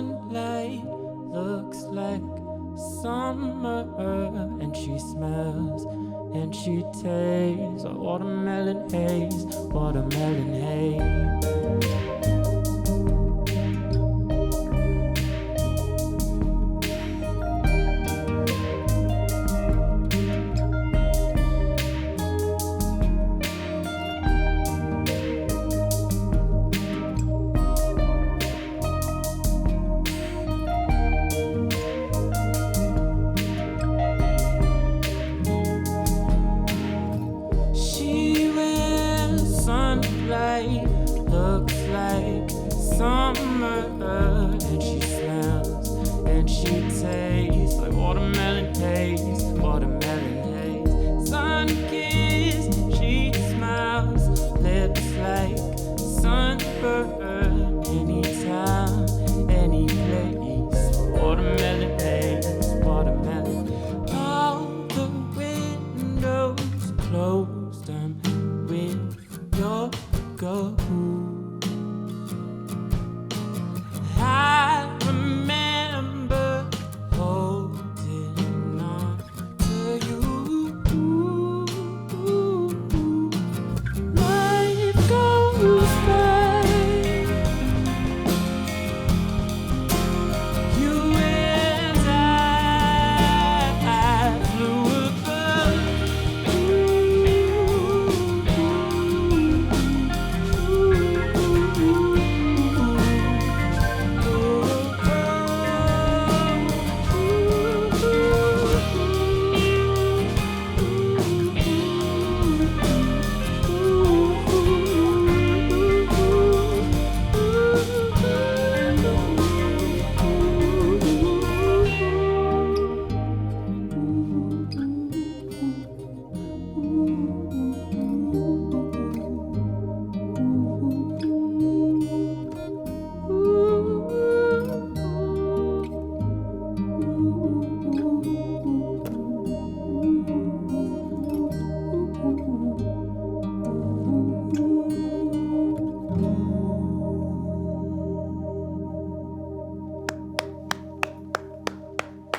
sunlight looks like summer, and she smells and she tastes like watermelon haze, watermelon haze. Looks like summer, and she smells and she tastes like watermelon haze, watermelon haze. Sun kissed, she smiles, lips like sunburn. Anytime, any place, watermelon haze, watermelon. All the windows closed, I'm with your go. I remember holding on to you. Life goes by. You and I flew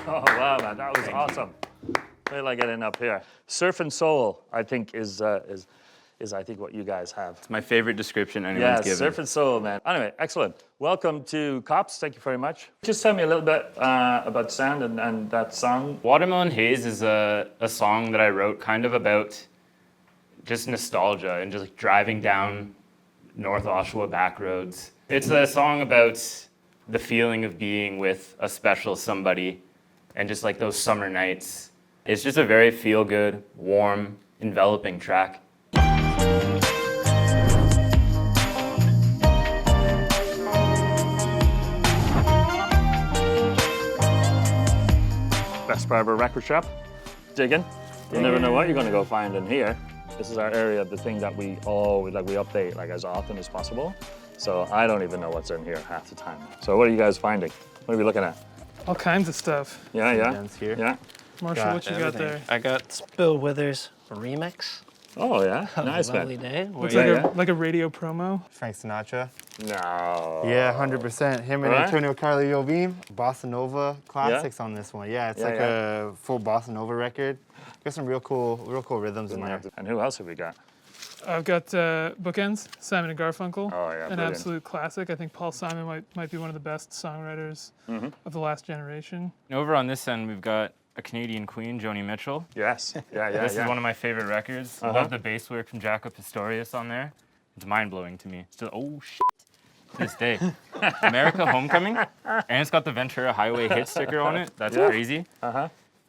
Oh wow, man, that was awesome. Wait till I get in up here. Surf and soul, I think is I think what you guys have. It's my favorite description anyone's given. Surf and soul, man. Anyway, excellent. Welcome to Cops. Thank you very much. Just tell me a little bit about Sound and that song. Watermelon Haze is a song that I wrote kind of about just nostalgia and just like driving down North Oshawa back roads. It's a song about the feeling of being with a special somebody and just like those summer nights. It's just a very feel-good, warm, enveloping track. Best Barber Record Shop. Digging. You never know what you're going to go find in here. This is our area, the thing that we always, we update as often as possible. So I don't even know what's in here half the time. So what are you guys finding? What are we looking at? All kinds of stuff. Yeah. Here. Yeah. Marshall, what you got there? I got Bill Withers remix. Oh yeah, Of nice Lovely man. Day. Looks Yeah, like a radio promo. Frank Sinatra. No. Yeah, 100%. Him and Right. Antonio Carlos Jobim. Bossa Nova classics on this one. Yeah, it's Yeah, like yeah. a full Bossa Nova record. Got some real cool rhythms in there. And who else have we got? I've got Bookends, Simon and Garfunkel. Oh, yeah, An brilliant. absolute classic. I think Paul Simon might be one of the best songwriters of the last generation. And over on this end, we've got a Canadian queen, Joni Mitchell. Yes. Yeah. This is one of my favorite records. I love the bass work from Jaco Pastorius on there. It's mind-blowing to me. Still, oh shit, to this day. America Homecoming, and it's got the Ventura Highway hit sticker on it. That's crazy.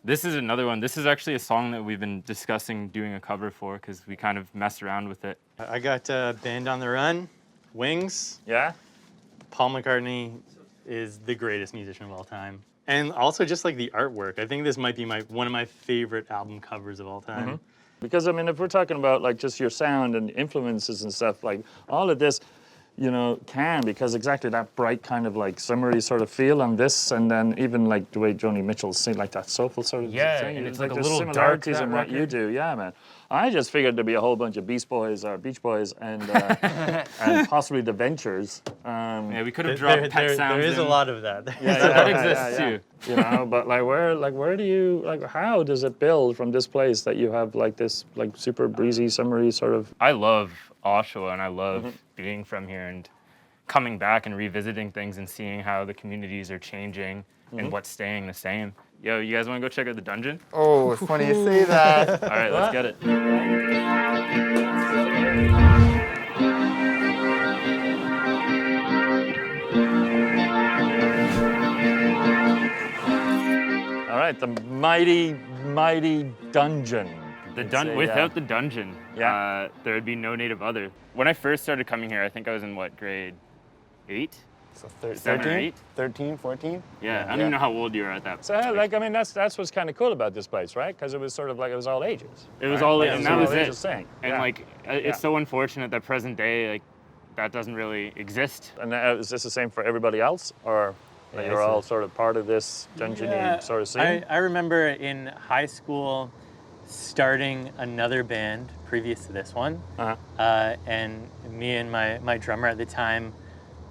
This is another one. This is actually a song that we've been discussing doing a cover for because we kind of messed around with it. I got Band on the Run, Wings. Yeah? Paul McCartney is the greatest musician of all time. And also just like the artwork. I think this might be one of my favorite album covers of all time. Because, I mean, if we're talking about, just your sound and influences and stuff, all of this, you know, can, because exactly that bright kind of like summery sort of feel on this, and then even like the way Joni Mitchell sing, like that soulful sort of Yeah, thing. and it's like a there's little dark, similarities that in what you record. do. Yeah, man. I just figured there'd be a whole bunch of Beach Boys and and possibly the Ventures. Yeah, we could have There, dropped Pet Sounds. there is a in. lot of that. That exists too. You know, but where do you, like, how does it build from this place that you have like this like super breezy, summery sort of? I love Oshawa, and I love being from here and coming back and revisiting things and seeing how the communities are changing and what's staying the same. Yo, you guys want to go check out the dungeon? Oh, it's funny you say that. All right, let's get it. All right, the mighty dungeon. Without the dungeon, Yeah. there would be no Native Other. When I first started coming here, I think I was in what, grade 8? So 7 or 13, 8? 13, 14? Yeah, I don't even know how old you were at that. So, like, I mean, that's what's kind of cool about this place, right? Because it was sort of like it was all ages. It was right? all, Like, and it that was all it. ages thing. And Yeah. like, it's so unfortunate that present day, like, that doesn't really exist. And is this the same for everybody else, or Yeah, you're it's all sort of part of this dungeony sort of scene? I remember in high school starting another band previous to this one, Uh-huh. and me and my drummer at the time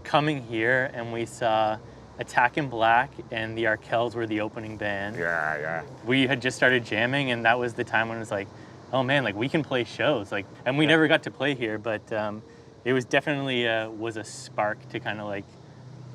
coming here, and we saw Attack in Black and the Arkells were the opening band. Yeah. We had just started jamming, and that was the time when it was like, oh man, like we can play shows, like, and we never got to play here, but it was definitely was a spark to kind of like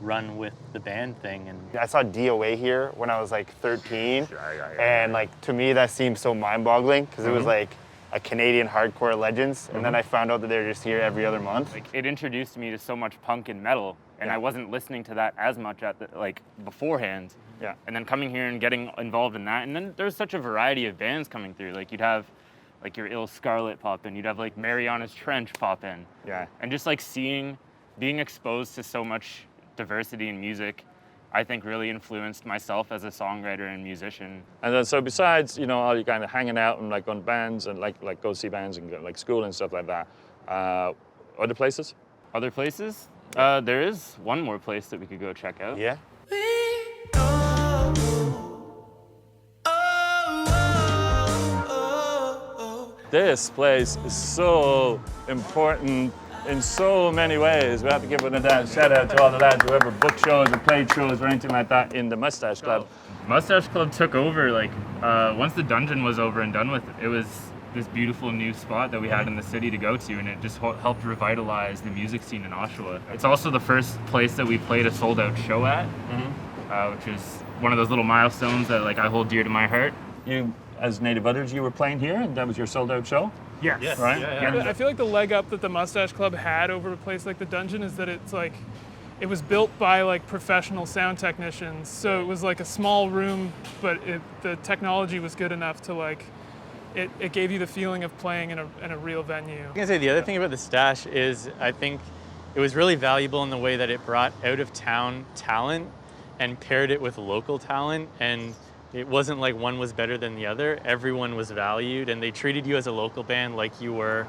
run with the band thing. And I saw DOA here when I was like 13. Yeah. And like to me that seemed so mind-boggling because it was like a Canadian hardcore legends, and then I found out that they're just here every other month. Like, it introduced me to so much punk and metal, and I wasn't listening to that as much at the, like, beforehand. Yeah. And then coming here and getting involved in that, and then there's such a variety of bands coming through. Like, you'd have like your Ill Scarlet pop in, you'd have like Mariana's Trench pop in. Yeah. And just like being exposed to so much diversity in music, I think really influenced myself as a songwriter and musician. And then so besides, you know, all you kind of hanging out and like on bands and like go see bands and go, like school and stuff like that, other places? Other places? There is one more place that we could go check out. Yeah. This place is so important in so many ways. We have to give a shout out to all the lads who ever booked shows or played shows or anything like that in the Mustache Club. Mustache Club took over, like, once the dungeon was over and done with, it was this beautiful new spot that we had in the city to go to, and it just helped revitalize the music scene in Oshawa. It's also the first place that we played a sold-out show at, which is one of those little milestones that, like, I hold dear to my heart. You, as Native Others, you were playing here, and that was your sold-out show, Yes. right? I feel like the leg up that the Mustache Club had over a place like the Dungeon is that it's like, it was built by like professional sound technicians. So it was like a small room, but the technology was good enough to like, it gave you the feeling of playing in a real venue. I was gonna say the other thing about the Stash is I think it was really valuable in the way that it brought out of town talent and paired it with local talent, and it wasn't like one was better than the other. Everyone was valued, and they treated you as a local band like you were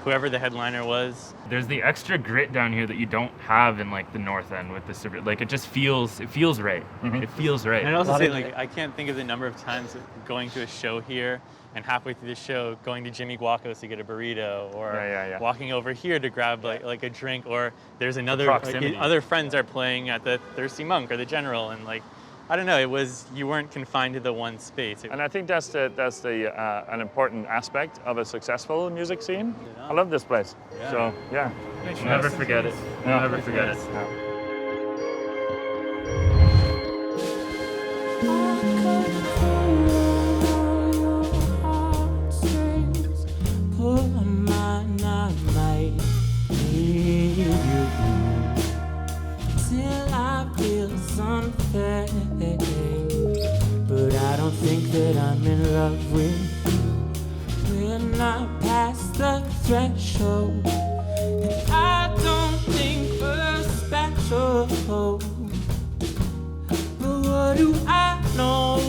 whoever the headliner was. There's the extra grit down here that you don't have in, like, the North End with the like, it just feels right. It feels right. And I'd also say, like, I can't think of the number of times going to a show here and halfway through the show going to Jimmy Guaco's to get a burrito, or Yeah. walking over here to grab like a drink, or there's another proximity. other friends are playing at the Thirsty Monk or the General, and like, I don't know, you weren't confined to the one space. And I think that's an important aspect of a successful music scene. I love this place. So yeah. Never forget it. Never forget it. But I don't think that I'm in love with you. We're not past the threshold, and I don't think we're special. But what do I know?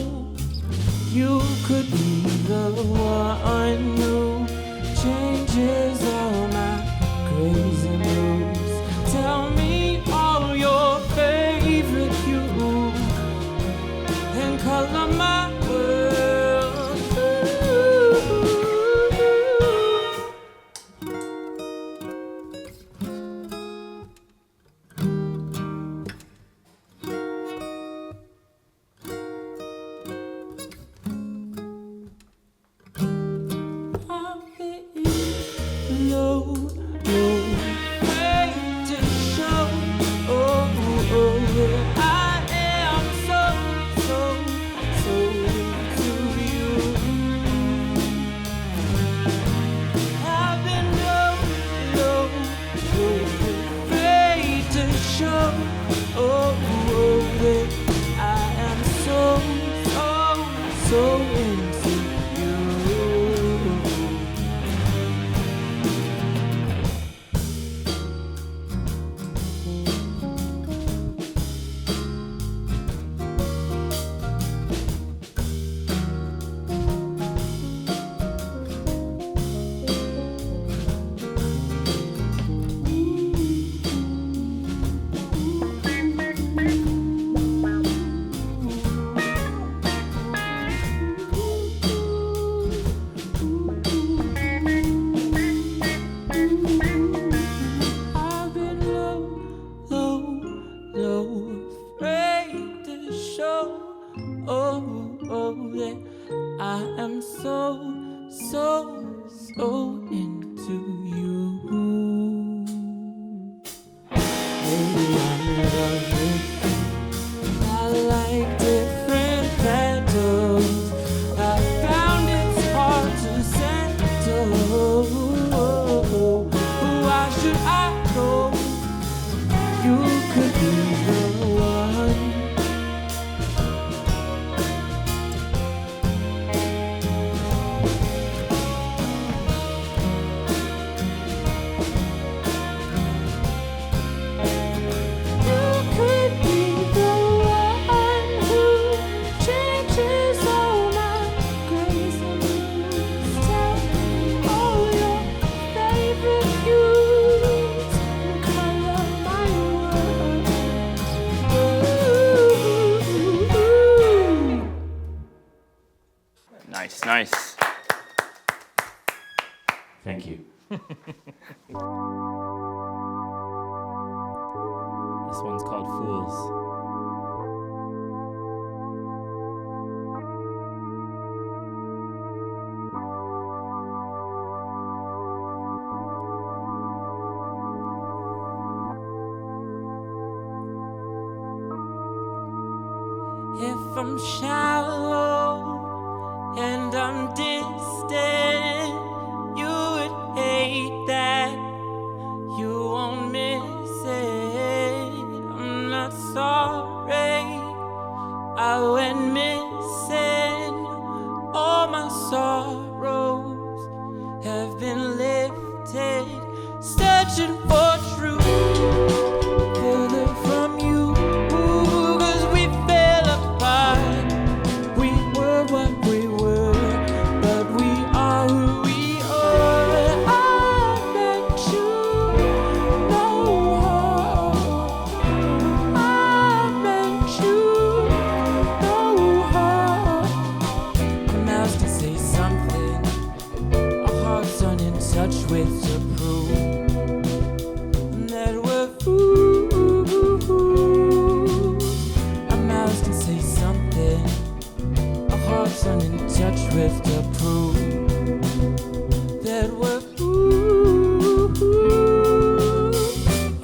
You could be the one who changes all my crazy moves. favorite hue and color my world. I'll be low, low, afraid to show. Oh, I am so into you. I've been low, afraid to show. Oh, that I am so into you. I've been low, afraid to show. Oh, that I am so into you. Maybe I'm in love with you. I like different petals. I found it's hard to settle. Why should I go? You could be the one. You could be the one who changes all my grays and blues. Tell me all your favorite hues and color my world. Nice, nice. Thank you. This one's called Fools. If I'm shallow and I'm distant, you would hate that. You won't miss it. I'm not sorry I went missing. All my sorrows have been lifted, searching for truth further from you. 'Cause we fell apart. We were what we were, but we are who we are. I let you know. I let you know. A mouse can say something, our hearts aren't in touch with to prove that we're fools. A mouse can say something, our hearts aren't in touch with to prove that we're fools.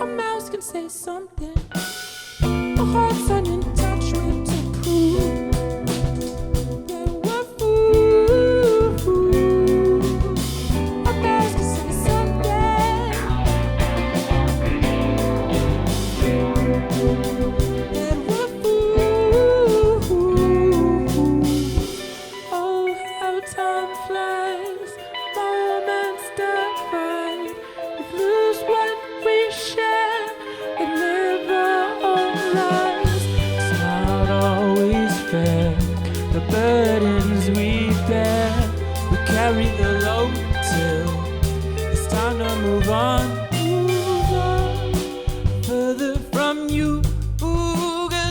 A mouse can say something, our hearts aren't in touch with to prove that we're fools. A mouse can say something that we're fools. Oh, how time flies, moments divide. We lose what we share and live our own lives. It's not always fair, the burdens we bear. We carry the load till it's time to move on further from you. 'Cause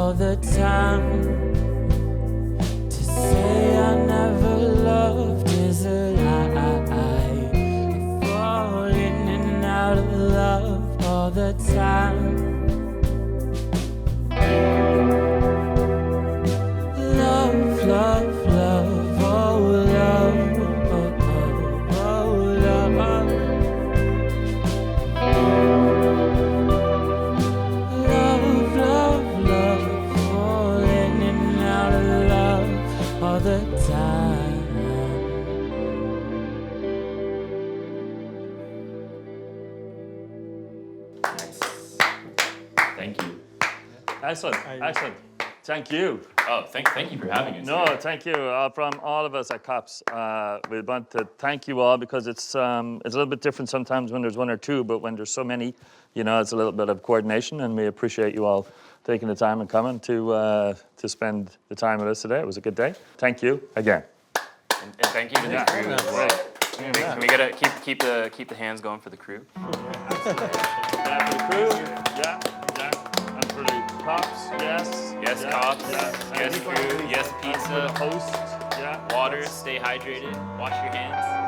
all the time. To say I never loved is a lie. I fall in and out of love all the time. Love, love, love, oh love, oh, oh, oh love. Love, love, love, falling in and out of love all the time. Thank you. Excellent, excellent. Thank you. Oh, thank you for having us. No, here. thank you from all of us at COPS. We want to thank you all because it's a little bit different sometimes when there's one or two, but when there's so many, you know, it's a little bit of coordination, and we appreciate you all taking the time and coming to spend the time with us today. It was a good day. Thank you again. And thank you to the crew as well. Can we get a keep the hands going for the crew? Yeah, for the crew. Yeah. And for the cops, yes. Yes, yeah, cops. Yeah. Yes, crew. Yes, And for pizza. the host, yeah. Water. Stay hydrated. Wash your hands.